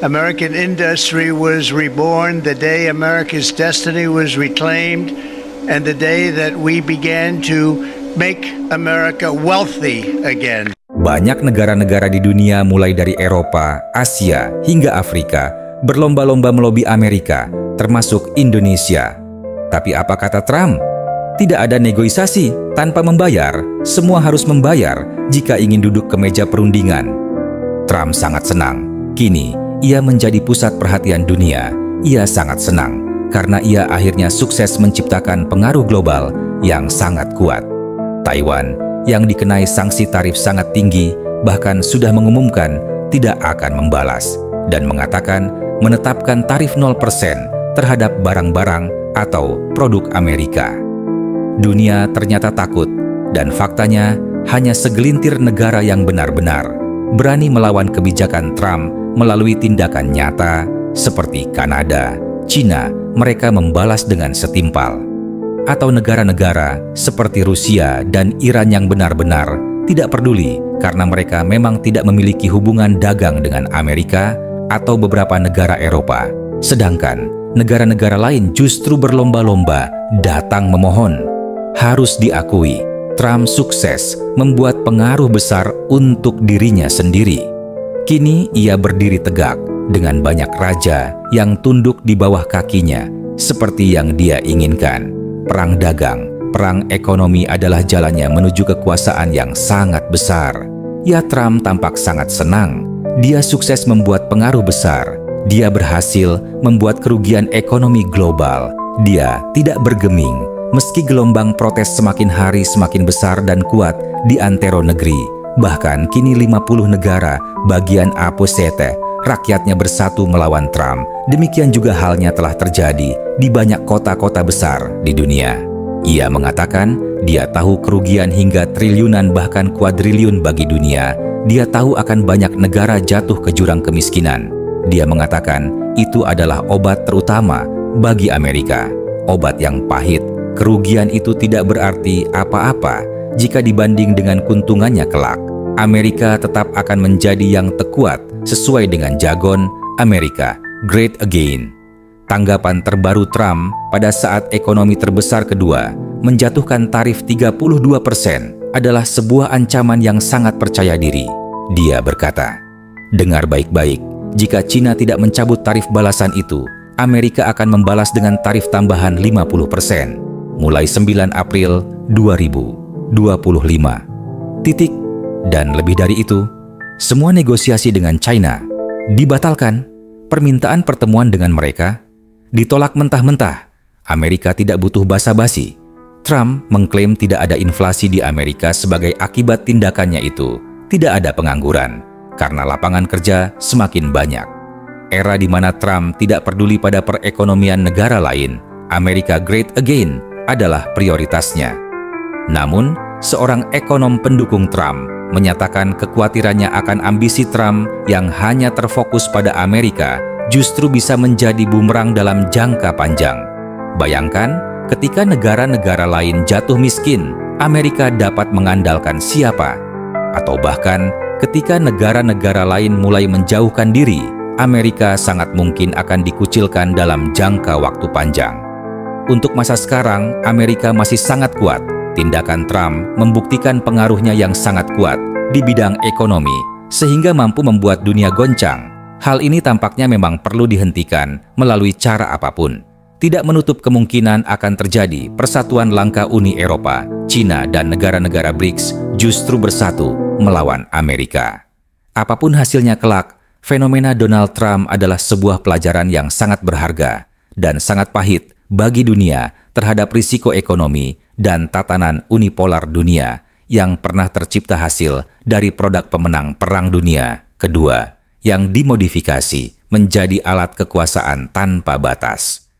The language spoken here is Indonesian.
American industry was reborn the day America's destiny was reclaimed and the day that we began to make America wealthy again. Banyak negara-negara di dunia mulai dari Eropa, Asia, hingga Afrika berlomba-lomba melobi Amerika, termasuk Indonesia. Tapi apa kata Trump? Tidak ada negosiasi tanpa membayar, semua harus membayar jika ingin duduk ke meja perundingan. Trump sangat senang. Kini, ia menjadi pusat perhatian dunia. Ia sangat senang karena ia akhirnya sukses menciptakan pengaruh global yang sangat kuat. Taiwan yang dikenai sanksi tarif sangat tinggi bahkan sudah mengumumkan tidak akan membalas dan mengatakan menetapkan tarif 0% terhadap barang-barang atau produk Amerika. Dunia ternyata takut dan faktanya hanya segelintir negara yang benar-benar berani melawan kebijakan Trump melalui tindakan nyata seperti Kanada, Cina, mereka membalas dengan setimpal. Atau negara-negara seperti Rusia dan Iran yang benar-benar tidak peduli karena mereka memang tidak memiliki hubungan dagang dengan Amerika atau beberapa negara Eropa. Sedangkan negara-negara lain justru berlomba-lomba datang memohon. Harus diakui, Trump sukses membuat pengaruh besar untuk dirinya sendiri. Kini ia berdiri tegak dengan banyak raja yang tunduk di bawah kakinya seperti yang dia inginkan. Perang dagang, perang ekonomi adalah jalannya menuju kekuasaan yang sangat besar. Ya, Trump tampak sangat senang. Dia sukses membuat pengaruh besar. Dia berhasil membuat kerugian ekonomi global. Dia tidak bergeming meski gelombang protes semakin hari semakin besar dan kuat di antero negeri. Bahkan kini 50 negara bagian Aposete, rakyatnya bersatu melawan Trump. Demikian juga halnya telah terjadi di banyak kota-kota besar di dunia. Ia mengatakan dia tahu kerugian hingga triliunan bahkan kuadriliun bagi dunia. Dia tahu akan banyak negara jatuh ke jurang kemiskinan. Dia mengatakan itu adalah obat terutama bagi Amerika. Obat yang pahit, kerugian itu tidak berarti apa-apa jika dibanding dengan keuntungannya kelak. Amerika tetap akan menjadi yang terkuat sesuai dengan jargon Amerika Great Again. Tanggapan terbaru Trump pada saat ekonomi terbesar kedua menjatuhkan tarif 32% adalah sebuah ancaman yang sangat percaya diri. Dia berkata, "Dengar baik-baik, jika Cina tidak mencabut tarif balasan itu, Amerika akan membalas dengan tarif tambahan 50% mulai 9 April 2025. Titik. Dan lebih dari itu, semua negosiasi dengan China dibatalkan. Permintaan pertemuan dengan mereka ditolak mentah-mentah. Amerika tidak butuh basa-basi. Trump mengklaim tidak ada inflasi di Amerika sebagai akibat tindakannya itu. Tidak ada pengangguran karena lapangan kerja semakin banyak. Era di mana Trump tidak peduli pada perekonomian negara lain, Amerika Great Again adalah prioritasnya. Namun, seorang ekonom pendukung Trump menyatakan kekhawatirannya akan ambisi Trump yang hanya terfokus pada Amerika justru bisa menjadi bumerang dalam jangka panjang. Bayangkan, ketika negara-negara lain jatuh miskin, Amerika dapat mengandalkan siapa? Atau bahkan, ketika negara-negara lain mulai menjauhkan diri, Amerika sangat mungkin akan dikucilkan dalam jangka waktu panjang. Untuk masa sekarang, Amerika masih sangat kuat. Tindakan Trump membuktikan pengaruhnya yang sangat kuat di bidang ekonomi, sehingga mampu membuat dunia goncang. Hal ini tampaknya memang perlu dihentikan melalui cara apapun. Tidak menutup kemungkinan akan terjadi persatuan langkah Uni Eropa, Cina, dan negara-negara BRICS justru bersatu melawan Amerika. Apapun hasilnya kelak, fenomena Donald Trump adalah sebuah pelajaran yang sangat berharga dan sangat pahit bagi dunia terhadap risiko ekonomi dan tatanan unipolar dunia yang pernah tercipta hasil dari produk pemenang Perang Dunia Kedua yang dimodifikasi menjadi alat kekuasaan tanpa batas.